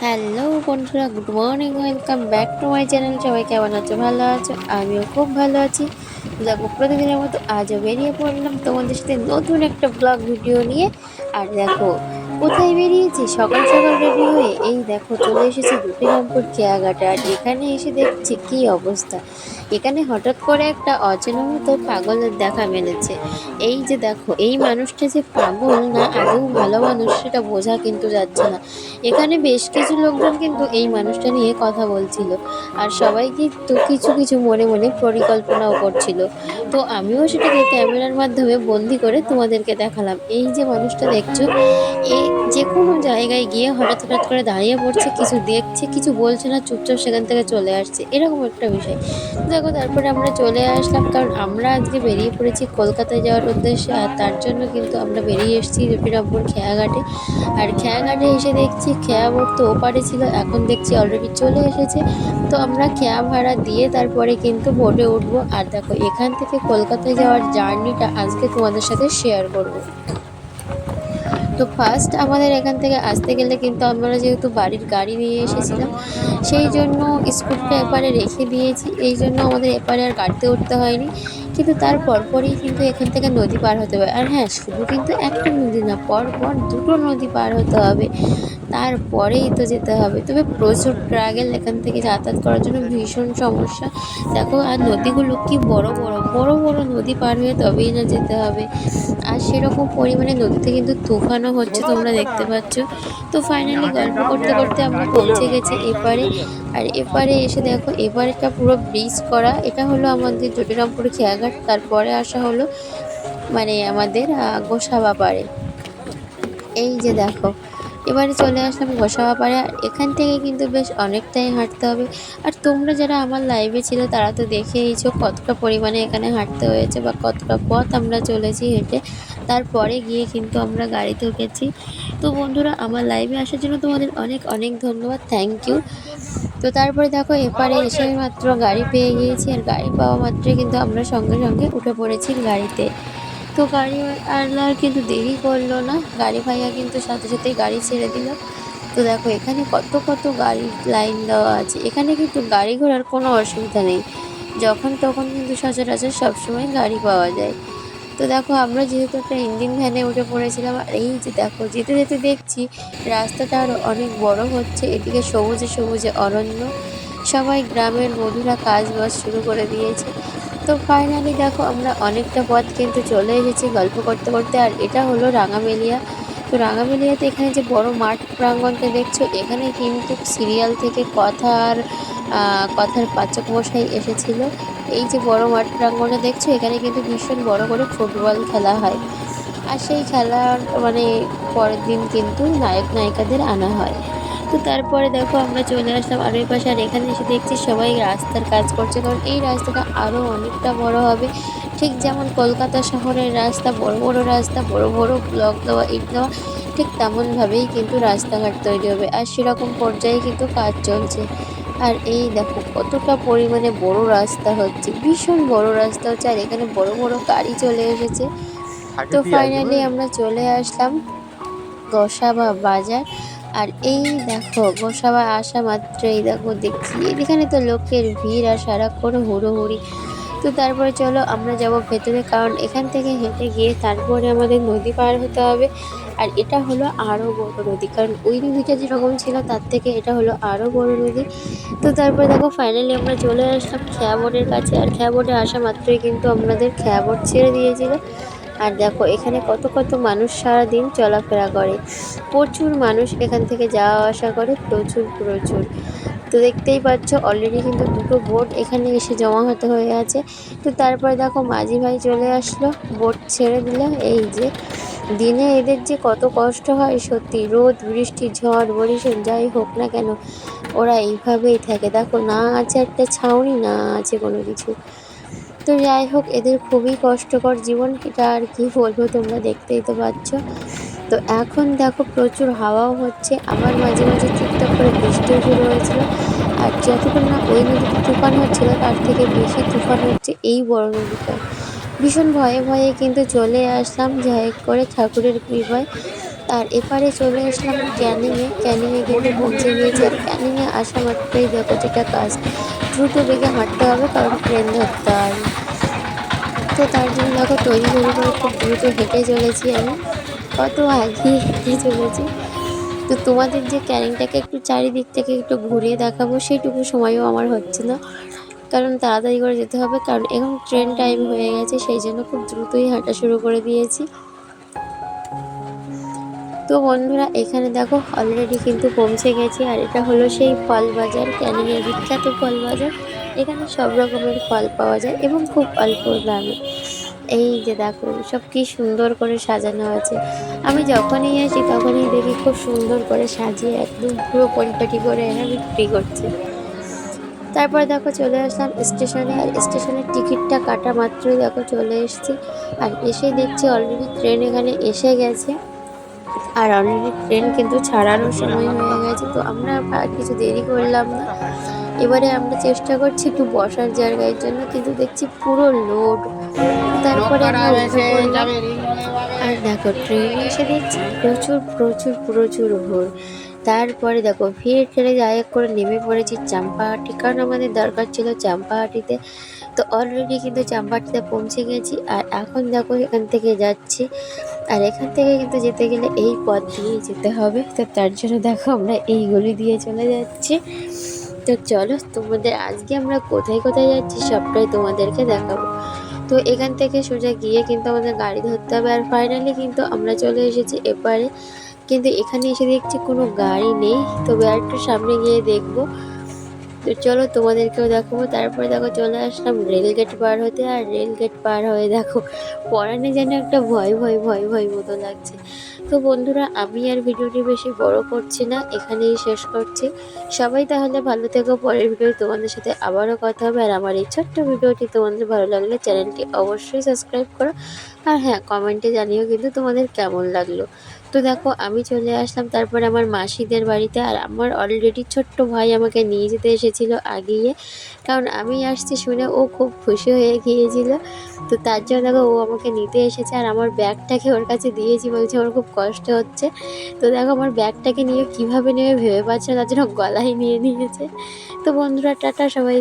Hello বন্ধুরা, good morning, welcome back to my channel. সবাই কেমন আছো? ভালো আছো? আমিও খুব ভালো আছি। দেখো, প্রতিদিনের মতো আজও বেরিয়ে পড়লাম তোমাদের সাথে নতুন একটা ব্লগ ভিডিও নিয়ে। আর দেখো কোথায় বেরিয়েছি, সকাল সকাল রেডি হয়ে এই দেখো চলে এসেছি দুটিরামপুর খেয়াঘাটে। আর এখানে এসে দেখছি কি অবস্থা। এখানে হঠাৎ করে একটা অচেনা মতো পাগলের দেখা মেলেছে। এই যে দেখো, এই মানুষটা যে পাগল না আদৌ ভালো মানুষ সেটা বোঝা কিন্তু যাচ্ছে না। এখানে বেশ কিছু লোকজন কিন্তু এই মানুষটা নিয়ে কথা বলছিল, আর সবাই কিন্তু কিছু কিছু মনে মনে পরিকল্পনাও করছিল। তো আমিও সেটাকে ক্যামেরার মাধ্যমে বন্দি করে তোমাদেরকে দেখালাম। এই যে মানুষটা দেখছো, এ যে কোনো জায়গায় গিয়ে হঠাৎ হঠাৎ করে দাঁড়িয়ে পড়ছে, কিছু দেখছে, কিছু বলছে না, চুপচাপ সেখান থেকে চলে আসছে, এরকম একটা বিষয়। দেখো, তারপরে আমরা চলে আসলাম, কারণ আমরা আজকে বেরিয়ে পড়েছি কলকাতায় যাওয়ার উদ্দেশ্যে। আর তার জন্য কিন্তু আমরা বেরিয়ে এসেছি রুপিরামপুর খেয়াঘাটে। আর খেয়াঘাটে এসে দেখছি খেয়া বোট তো ওপারে ছিল, এখন দেখছি অলরেডি চলে এসেছে। তো আমরা খেয়া ভাড়া দিয়ে তারপরে কিন্তু বোটে উঠবো। আর দেখো, এখান থেকে কলকাতায় যাওয়ার জার্নিটা আজকে তোমাদের সাথে শেয়ার করব। তো ফার্স্ট আমাদের এখান থেকে আসতে গেলে কিন্তু আমরা যেহেতু বাড়ির গাড়ি নিয়ে এসেছিলাম, সেই জন্য স্কুটিটা এপারে রেখে দিয়েছি। এই জন্য আমাদের এপারে আর গাড়িতে উঠতে হয়নি। কিন্তু তার পরপরই কিন্তু এখান থেকে নদী পার হতে হবে। আর হ্যাঁ, শুধু কিন্তু একটা নদী না, পর পর দুটো নদী পার হতে হবে, তারপরেই তো যেতে হবে। তবে প্রচুর ট্রাভেল, এখান থেকে যাতায়াত করার জন্য ভীষণ সমস্যা। দেখো, আর নদীগুলো কি বড় বড় বড় বড় নদী পার হয়ে তবেই না যেতে হবে। আর সেরকম পরিমাণে নদীতে কিন্তু তুফানও হচ্ছে, তোমরা দেখতে পাচ্ছ। তো ফাইনালি গল্প করতে করতে আমরা পৌঁছে গেছি এপারে। আর এপারে এসে দেখো, এপারেটা পুরো ব্রিজ করা। এটা হলো আমাদের জটিরামপুর খেয়াঘাট, তারপরে আসা হলো মানে আমাদের গোসাবা পাড়ে। এই যে দেখো, এবারে চলে আসলাম গোসাবা পাড়ে। আর এখান থেকে কিন্তু বেশ অনেকটাই হাঁটতে হবে। আর তোমরা যারা আমার লাইভে ছিল তারা তো দেখেইছো কতটা পরিমাণে এখানে হাঁটতে হয়েছে বা কতটা পথ আমরা চলেছি হেঁটে। তারপরে গিয়ে কিন্তু আমরা গাড়িতে উঠেছি। তো বন্ধুরা, আমার লাইভে আসার জন্য তোমাদের অনেক অনেক ধন্যবাদ, থ্যাংক ইউ। তো তারপরে দেখো, এপারে এসে মাত্র গাড়ি পেয়ে গিয়েছি। আর গাড়ি পাওয়া মাত্রই কিন্তু আমরা সঙ্গে সঙ্গে উঠে পড়েছি গাড়িতে। তো গাড়ি আর কিন্তু দেরি করলো না, গাড়ি ভাইয়া কিন্তু সাথে সাথেই গাড়ি ছেড়ে দিল। তো দেখো, এখানে কত কত গাড়ির লাইন দেওয়া আছে। এখানে কিন্তু গাড়ি ঘোড়ার কোনো অসুবিধা নেই, যখন তখন কিন্তু সচরাচর সবসময় গাড়ি পাওয়া যায়। তো দেখো, আমরা যেহেতু একটা ইঞ্জিন ভ্যানে উঠে পড়েছিলাম। আর এই যে দেখো, যেতে যেতে দেখছি রাস্তাটা আরও অনেক বড় হচ্ছে, এদিকে সবুজে সবুজে অরণ্য, সবাই গ্রামের মধুরা কাজ বাজ শুরু করে দিয়েছে। তো ফাইনালি দেখো, আমরা অনেকটা পথ কিন্তু চলে এসেছি গল্প করতে করতে। আর এটা হলো রাঙামেলিয়া। তো রাঙামেলিয়াতে এখানে যে বড় মাঠ প্রাঙ্গণটা দেখছো, এখানে কিন্তু সিরিয়াল থেকে কথার পাচক মশাই এসেছিল। এই যে বড় মাঠ প্রাঙ্গণটা দেখছো, এখানে কিন্তু ভীষণ বড় করে ফুটবল খেলা হয়। আর সেই খেলার পরের দিন কিন্তু নায়ক নায়িকাদের আনা হয়। তো তারপরে দেখো, আমরা চলে আসলাম আর ওই পাশে। আর এখানে এসে দেখছি সবাই রাস্তার কাজ করছে, কারণ এই রাস্তাটা আরও অনেকটা বড় হবে। ঠিক যেমন কলকাতা শহরের রাস্তা, বড় বড় রাস্তা, বড় বড় ব্লক দেওয়া, ইট দেওয়া, ঠিক তেমনভাবেই কিন্তু রাস্তাঘাট তৈরি হবে। আর সেরকম পর্যায়ে কিন্তু কাজ চলছে। আর এই দেখো কতটা পরিমাণে বড় রাস্তা হচ্ছে, ভীষণ বড় রাস্তা হচ্ছে। আর এখানে বড় বড় গাড়ি চলে এসেছে। তো ফাইনালি আমরা চলে আসলাম গোসাবা বাজার। আর এই দেখো, গোসাবা আসা মাত্রই দেখো দেখছি এখানে তো লোকের ভিড় আর সারাক্ষণ হুড়োহুড়ি। তো তারপরে চলো আমরা যাব ভেতরে, কারণ এখান থেকে হেঁটে গিয়ে তারপরে আমাদের নদী পার হতে হবে। আর এটা হলো আরও বড় নদী, কারণ ওই নদীটা যেরকম ছিল তার থেকে এটা হলো আরও বড় নদী। তো তারপরে দেখো, ফাইনালি আমরা চলে আসলাম খেয়া বোর্ডের কাছে। আর খেয়া বোর্ডে আসা মাত্রই কিন্তু আমাদের খেয়া বোর্ড ছেড়ে দিয়েছিল। আর দেখো, এখানে কত কত মানুষ সারাদিন চলাফেরা করে, প্রচুর মানুষ এখান থেকে যাওয়া আসা করে, প্রচুর প্রচুর। তো দেখতেই পাচ্ছ অলরেডি কিন্তু দুটো বোট এখানে এসে জমা হতে হয়ে আছে। তো তারপরে দেখো, মাঝি ভাই চলে আসলো, বোট ছেড়ে দিল। এই যে দিনে এদের যে কত কষ্ট হয় সত্যি, রোদ বৃষ্টি ঝড় বরিশাল যাই হোক না কেন, ওরা এইভাবেই থাকে। দেখো, না আছে একটা ছাউনি, না আছে কোনো কিছু। তো যাই হোক, এদের খুবই কষ্টকর জীবন, এটা আর কি বলবো, তোমরা দেখতেই তো পাচ্ছ। তো এখন দেখো, প্রচুর হাওয়াও হচ্ছে, আবার মাঝে মাঝে টুকটাক করে বৃষ্টিও শুরু হয়েছিল। আর যতক্ষণ না ওই নদীতে তুফান হচ্ছিল, তার থেকে বেশি তুফান হচ্ছে এই বড় নদীটায়। ভীষণ ভয়ে ভয়ে কিন্তু চলে আসলাম, যাই হোক করে ঠাকুরের কৃপায়। আর এপারে চলে আসলাম ক্যানিংয়ে। ক্যানিংয়ে কিন্তু পৌঁছে গিয়েছি। আর ক্যানিংয়ে আসা মাত্রই দেখো যেটা কাজ, দ্রুত বেগে হাঁটতে হবে কারণ ট্রেন ধরতে হবে। তো তার জন্য দেখো তৈরি তৈরি করে খুব দ্রুত হেঁটে চলেছি আমি, কত আগে হেঁটে চলেছি। তো তোমাদের যে ক্যানিংটাকে একটু চারিদিক থেকে একটু ঘুরিয়ে দেখাবো সেইটুকু সময়ও আমার হচ্ছে না, কারণ তাড়াতাড়ি করে যেতে হবে, কারণ এখন ট্রেন টাইম হয়ে গেছে, সেই জন্য খুব দ্রুতই হাঁটা শুরু করে দিয়েছি। তো বন্ধুরা এখানে দেখো অলরেডি কিন্তু পৌঁছে গেছি। আর এটা হলো সেই ফল বাজার, ক্যানিংয়ের বিখ্যাত ফল বাজার। এখানে সব রকমের ফল পাওয়া যায় এবং খুব অল্প দামে। এই যে দেখো সব কি সুন্দর করে সাজানো আছে। আমি যখনই আসি তখনই দেখি খুব সুন্দর করে সাজিয়ে একদম পুরো পরিপাটি করে এরা বিক্রি করছে। তারপর দেখো চলে আসলাম স্টেশনে। আর স্টেশনের টিকিটটা কাটা মাত্রই দেখো চলে এসেছি। আর এসে দেখছি অলরেডি ট্রেন এখানে এসে গেছে। আর অলরেডি ট্রেন কিন্তু ছাড়ারও সময় হয়ে গেছে, তো আমরা আর কিছু দেরি করলাম না। এবারে আমরা চেষ্টা করছি একটু বসার জায়গার জন্য, কিন্তু দেখছি পুরো লোড। তারপরে আমরা উঠে পড়লাম। আর দেখো ট্রেনে এসে দেখছি প্রচুর প্রচুর প্রচুর ভিড়। তারপরে দেখো ফিরে ট্রেনে যাই করে নেমে পড়েছি চাম্পাহাটি, কারণ আমাদের দরকার ছিল চাম্পাহাটিতে। তো অলরেডি কিন্তু চাম্পাহাটিতে পৌঁছে গেছি। আর এখন দেখো এখান থেকে যাচ্ছি। আর এখান থেকে কিন্তু যেতে গেলে এই পথ দিয়ে যেতে হবে, তো তার জন্য দেখো আমরা এই গলি দিয়ে চলে যাচ্ছি। তো চলো তোমাদের আজকে আমরা কোথায় কোথায় যাচ্ছি সবটাই তোমাদেরকে দেখাবো। তো এখান থেকে সোজা গিয়ে কিন্তু আমাদের গাড়ি ধরতে হবে। আর ফাইনালি কিন্তু আমরা চলে এসেছি এপারে, কিন্তু এখানে এসে দেখছি কোনো গাড়ি নেই, তবে আর একটু সামনে গিয়ে দেখবো। তো চলো তোমাদেরকেও দেখাবো। তারপরে দেখো চলে আসলাম রেলগেট পার হতে। আর রেলগেট পার হয়ে দেখো পরাণে যেন একটা ভয় ভয় ভয় ভয় মতো লাগছে। তো বন্ধুরা আমি আর ভিডিওটি বেশি বড় করছি না, এখানেই শেষ করছি। সবাই তাহলে ভালো থেকো, পরের ভিডিও তোমাদের সাথে আবারও কথা হবে। আর আমার এই ছোট্ট ভিডিওটি তোমাদের ভালো লাগলে চ্যানেলটি অবশ্যই সাবস্ক্রাইব করো। আর হ্যাঁ, কমেন্টে জানিও কিন্তু তোমাদের কেমন লাগলো। তো দেখো আমি চলে আসলাম তারপরে আমার মাসিদের বাড়িতে। আর আমার অলরেডি ছোট্ট ভাই আমাকে নিয়ে যেতে এসেছিল আগিয়ে, কারণ আমি আসছি শুনে ও খুব খুশি হয়ে গিয়েছিল। তো তার জন্য দেখো ও আমাকে নিতে এসেছে। আর আমার ব্যাগটাকে ওর কাছে দিয়েছি, বলছে ওর খুব কষ্ট হচ্ছে। তো দেখো আমার ব্যাগটাকে নিয়ে কিভাবে নেবে ভেবে পাচ্ছে না, তার জন্য গলায় নিয়ে নিয়েছে। তো বন্ধুরা টাটা সবাই।